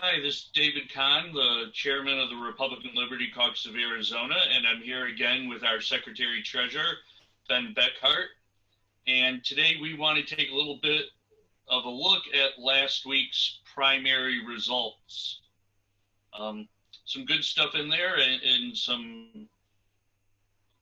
Hi, this is David Kahn, the chairman of the Republican Liberty Caucus of Arizona, and I'm here again with our Secretary Treasurer, Ben Beckhart. And today we want to take a little bit of a look at last week's primary results. Some good stuff in there and some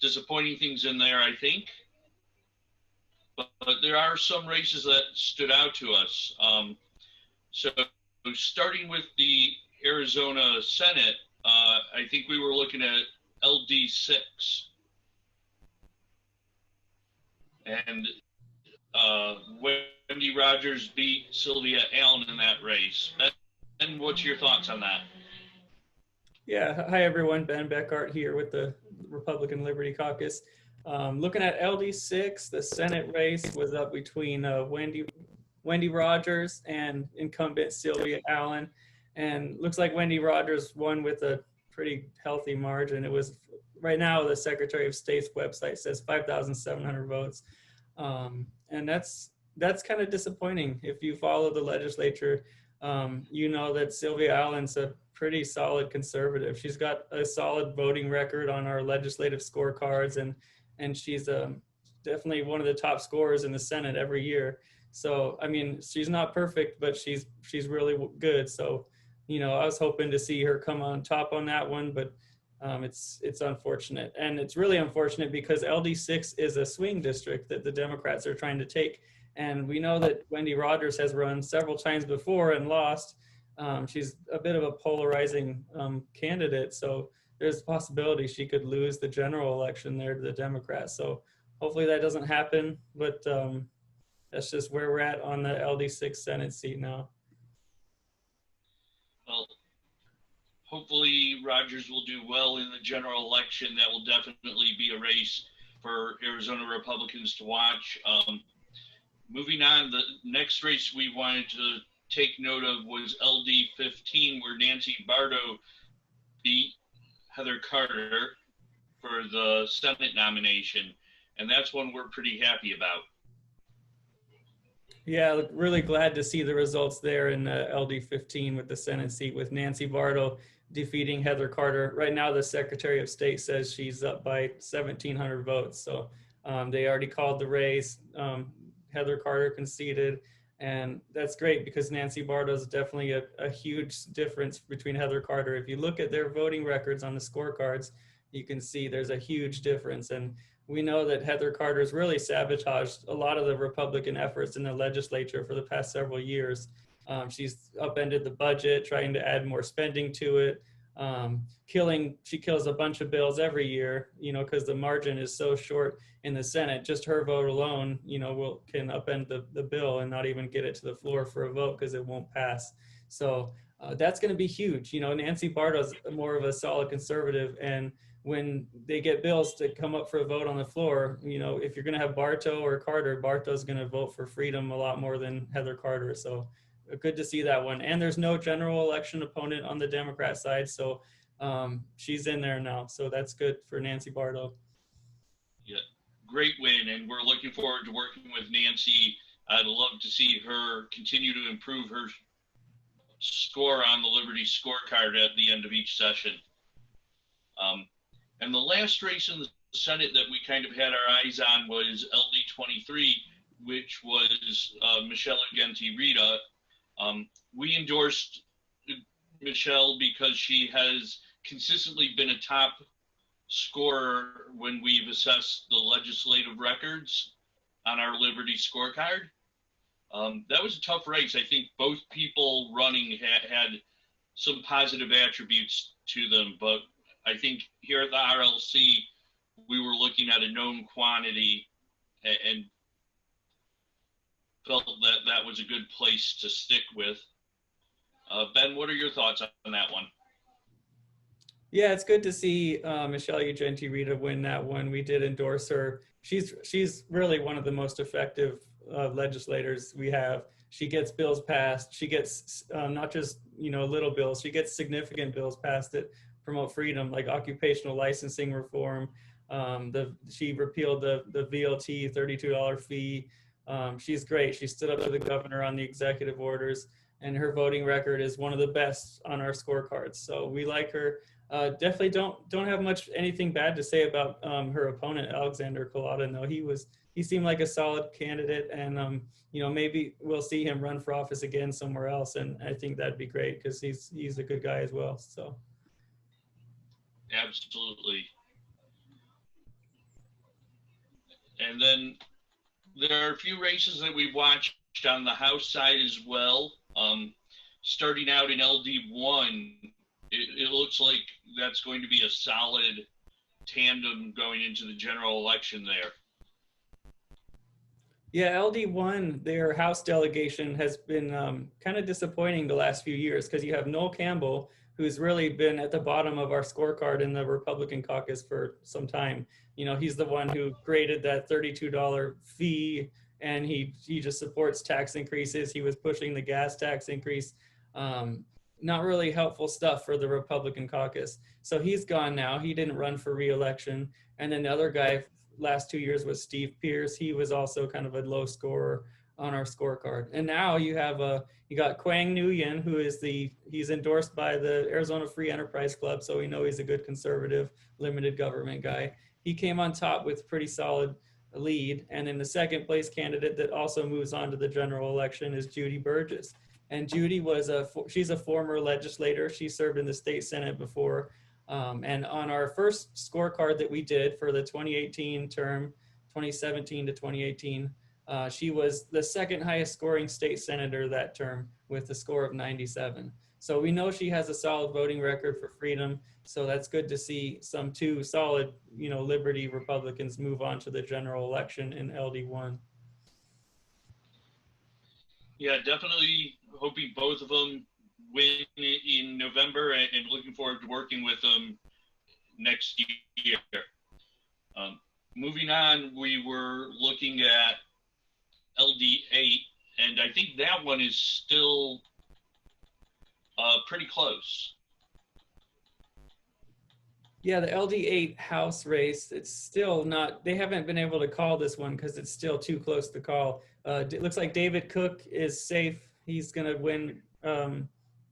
disappointing things in there, I think. But there are some races that stood out to us. So starting with the Arizona Senate, I think we were looking at LD6. And Wendy Rogers beat Sylvia Allen in that race. And what's your thoughts on that? Yeah, hi everyone. Ben Beckhart here with the Republican Liberty Caucus. Looking at LD6, the Senate race was up between Wendy Rogers and incumbent Sylvia Allen, and looks like Wendy Rogers won with a pretty healthy margin. It was right now the Secretary of State's website says 5,700 votes, and that's kind of disappointing. If you follow the legislature, you know that Sylvia Allen's a pretty solid conservative. She's got a solid voting record on our legislative scorecards, and she's definitely one of the top scorers in the Senate every year. So I mean, she's not perfect, but she's really good. So I was hoping to see her come on top on that one, but it's unfortunate, and it's really unfortunate because LD6 is a swing district that the Democrats are trying to take. And we know that Wendy Rogers has run several times before and lost. She's a bit of a polarizing candidate, so there's a possibility she could lose the general election there to the Democrats. So hopefully that doesn't happen, but that's just where we're at on the LD6 Senate seat now. Well, hopefully Rogers will do well in the general election. That will definitely be a race for Arizona Republicans to watch. Moving on, the next race we wanted to take note of was LD15, where Nancy Barto beat Heather Carter for the Senate nomination. And that's one we're pretty happy about. Yeah, really glad to see the results there in LD15 with the Senate seat with Nancy Vardo defeating Heather Carter. Right now, the Secretary of State says she's up by 1,700 votes. So they already called the race. Heather Carter conceded, and that's great because Nancy Barto is definitely a huge difference between Heather Carter. If you look at their voting records on the scorecards, you can see there's a huge difference. And we know that Heather Carter's really sabotaged a lot of the Republican efforts in the legislature for the past several years. She's upended the budget, trying to add more spending to it. She kills a bunch of bills every year, because the margin is so short in the Senate. Just her vote alone, can upend the bill and not even get it to the floor for a vote because it won't pass. So that's going to be huge. Nancy Barto's more of a solid conservative, and when they get bills to come up for a vote on the floor, if you're going to have Barto or Carter, Barto's going to vote for freedom a lot more than Heather Carter. So good to see that one. And there's no general election opponent on the Democrat side, so she's in there now. So that's good for Nancy Barto. Yeah, great win, and we're looking forward to working with Nancy. I'd love to see her continue to improve her score on the Liberty scorecard at the end of each session. And the last race in the Senate that we kind of had our eyes on was LD23, which was Michelle Ugenti-Rita. We endorsed Michelle because she has consistently been a top scorer when we've assessed the legislative records on our Liberty scorecard. That was a tough race. I think both people running had some positive attributes to them, but I think here at the RLC, we were looking at a known quantity and felt that that was a good place to stick with. Ben, what are your thoughts on that one? Yeah, it's good to see Michelle Ugenti-Rita win that one. We did endorse her. She's really one of the most effective legislators we have. She gets bills passed. She gets not just little bills. She gets significant bills passed that promote freedom, like occupational licensing reform. She repealed the VLT $32 fee. She's great. She stood up to the governor on the executive orders, and her voting record is one of the best on our scorecards. So we like her. Definitely don't have much anything bad to say about her opponent, Alexander Kolodin, though. He seemed like a solid candidate, and maybe we'll see him run for office again somewhere else, and I think that'd be great because he's a good guy as well. So absolutely. And then there are a few races that we watched on the House side as well. Starting out in LD1, it looks like that's going to be a solid tandem going into the general election there. Yeah, LD1, their House delegation has been kind of disappointing the last few years because you have Noel Campbell, who's really been at the bottom of our scorecard in the Republican caucus for some time. He's the one who created that $32 fee, and he just supports tax increases. He was pushing the gas tax increase. Not really helpful stuff for the Republican caucus. So he's gone now. He didn't run for re-election. And then the other guy last 2 years was Steve Pierce. He was also kind of a low scorer on our scorecard. And now you got Quang Nguyen, who he's endorsed by the Arizona Free Enterprise Club, so we know he's a good conservative limited government guy. He came on top with pretty solid lead. And then the second place candidate that also moves on to the general election is Judy Burgess. And Judy she's a former legislator. She served in the state Senate before. And on our first scorecard that we did for the 2018 term, 2017 to 2018, she was the second highest scoring state senator that term with a score of 97. So we know she has a solid voting record for freedom. So that's good to see some two solid, Liberty Republicans move on to the general election in LD1. Yeah, definitely hoping both of them win in November and looking forward to working with them next year. Moving on, we were looking at LD8, and I think that one is still pretty close. Yeah, the LD8 House race, it's still not, they haven't been able to call this one because it's still too close to call. It looks like David Cook is safe. He's going to win.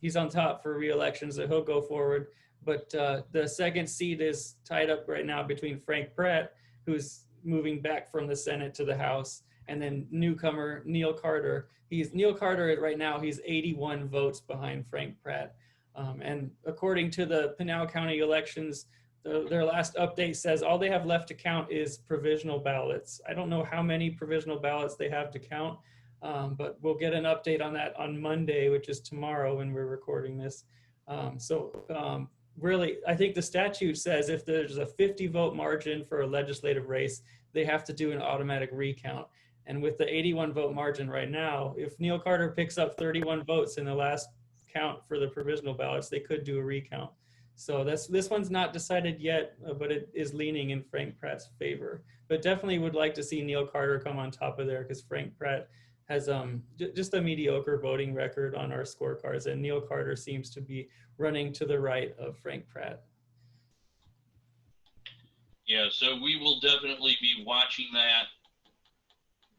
He's on top for re-election, so he'll go forward. But the second seat is tied up right now between Frank Pratt, who's moving back from the Senate to the House, and then newcomer Neil Carter. Neil Carter right now, he's 81 votes behind Frank Pratt. And according to the Pinal County elections, their last update says all they have left to count is provisional ballots. I don't know how many provisional ballots they have to count, but we'll get an update on that on Monday, which is tomorrow when we're recording this. Really, I think the statute says if there's a 50 vote margin for a legislative race, they have to do an automatic recount. And with the 81 vote margin right now, if Neil Carter picks up 31 votes in the last count for the provisional ballots, they could do a recount. So this one's not decided yet, but it is leaning in Frank Pratt's favor. But definitely would like to see Neil Carter come on top of there because Frank Pratt has just a mediocre voting record on our scorecards, and Neil Carter seems to be running to the right of Frank Pratt. Yeah, so we will definitely be watching that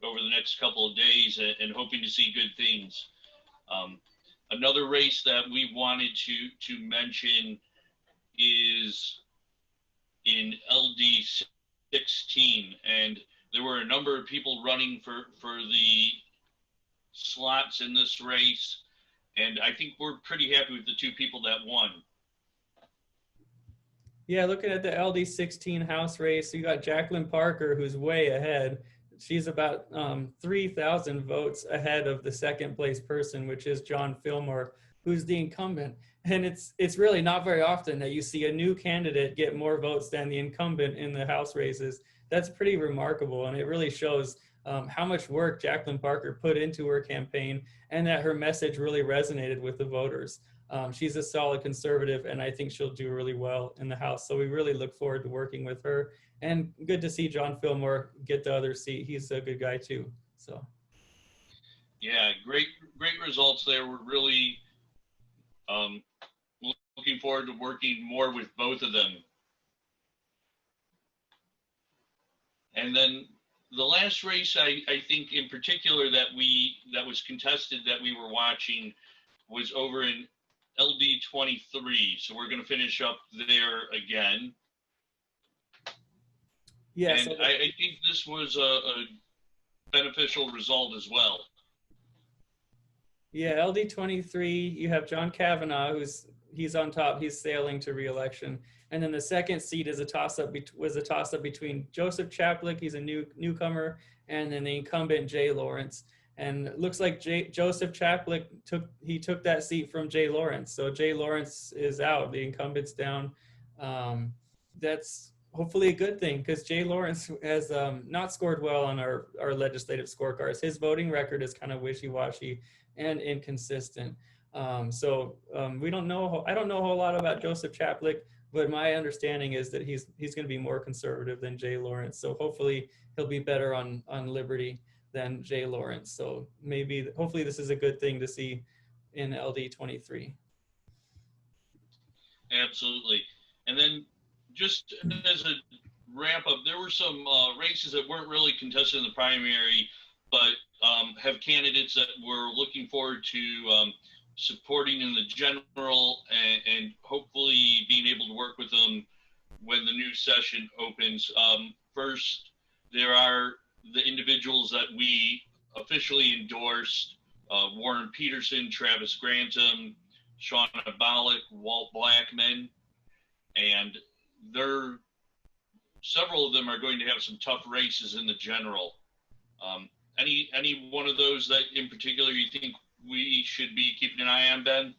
over the next couple of days and hoping to see good things. Another race that we wanted to mention is in LD 16, and there were a number of people running for the slots in this race, and I think we're pretty happy with the two people that won. Yeah, looking at the LD 16 House race, you got Jacqueline Parker, who's way ahead. She's about 3,000 votes ahead of the second place person, which is John Fillmore, who's the incumbent. And it's really not very often that you see a new candidate get more votes than the incumbent in the House races. That's pretty remarkable, and it really shows how much work Jacqueline Parker put into her campaign and that her message really resonated with the voters. She's a solid conservative, and I think she'll do really well in the House. So we really look forward to working with her. And good to see John Fillmore get the other seat. He's a good guy too. So, yeah, great results there. We're really looking forward to working more with both of them. And then the last race, I think in particular that was contested that we were watching was over in LD 23. So we're going to finish up there again. Yeah, and I think this was a beneficial result as well. Yeah, LD 23, you have John Kavanaugh, he's on top, he's sailing to re-election. And then the second seat is a toss-up between Joseph Chaplik, he's a newcomer, and then the incumbent Jay Lawrence. And it looks like Joseph Chaplik took that seat from Jay Lawrence. So Jay Lawrence is out, the incumbent's down. That's hopefully a good thing, because Jay Lawrence has not scored well on our legislative scorecards. His voting record is kind of wishy-washy and inconsistent. We don't know. I don't know a whole lot about Joseph Chaplik, but my understanding is that he's going to be more conservative than Jay Lawrence. So hopefully he'll be better on Liberty than Jay Lawrence. So hopefully this is a good thing to see in LD 23. Absolutely. And then just as a wrap up, there were some races that weren't really contested in the primary, but have candidates that we're looking forward to supporting in the general, and hopefully being able to work with them when the new session opens. First, there are the individuals that we officially endorsed: Warren Peterson, Travis Grantham, Shauna Bollock, Walt Blackman, and several of them are going to have some tough races in the general. Any one of those that in particular you think we should be keeping an eye on, Ben?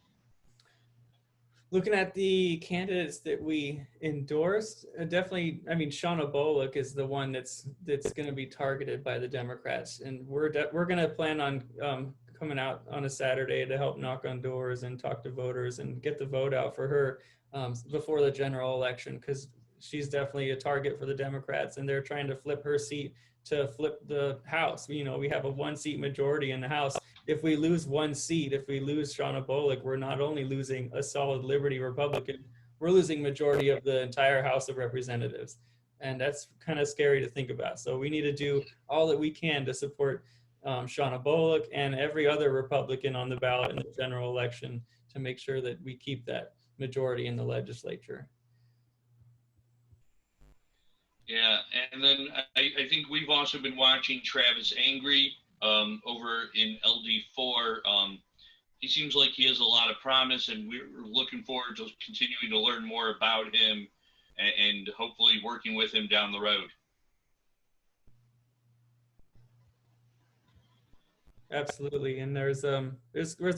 Looking at the candidates that we endorsed, definitely, I mean, Shauna Bollock is the one that's going to be targeted by the Democrats, and we're going to plan on coming out on a Saturday to help knock on doors and talk to voters and get the vote out for her before the general election, because she's definitely a target for the Democrats, and they're trying to flip her seat to flip the House. We have a 1-seat majority in the House. If we lose one seat, if we lose Shauna Bollock, we're not only losing a solid Liberty Republican, we're losing majority of the entire House of Representatives. And that's kind of scary to think about. So we need to do all that we can to support Shauna Bollock and every other Republican on the ballot in the general election to make sure that we keep that majority in the legislature. Yeah, and then I think we've also been watching Travis Angry over in LD4. He seems like he has a lot of promise, and we're looking forward to continuing to learn more about him and hopefully working with him down the road. Absolutely, and there's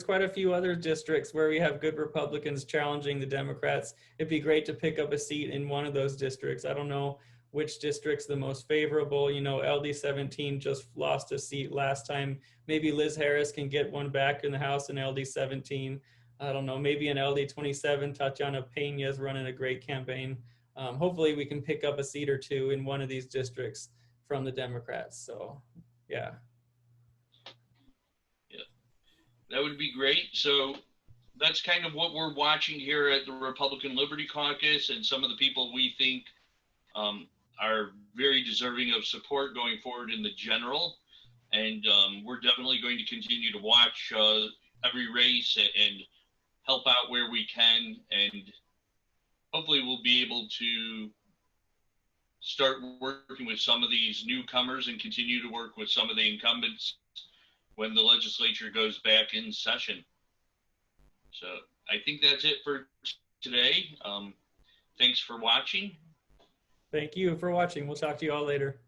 quite a few other districts where we have good Republicans challenging the Democrats. It'd be great to pick up a seat in one of those districts. I don't know which district's the most favorable. LD 17 just lost a seat last time. Maybe Liz Harris can get one back in the House in LD 17. I don't know, maybe in LD 27, Tatiana Pena is running a great campaign. Hopefully we can pick up a seat or two in one of these districts from the Democrats. So, yeah. That would be great. So that's kind of what we're watching here at the Republican Liberty Caucus, and some of the people we think are very deserving of support going forward in the general. And we're definitely going to continue to watch every race and help out where we can. And hopefully we'll be able to start working with some of these newcomers and continue to work with some of the incumbents when the legislature goes back in session. So I think that's it for today. Thanks for watching. Thank you for watching. We'll talk to you all later.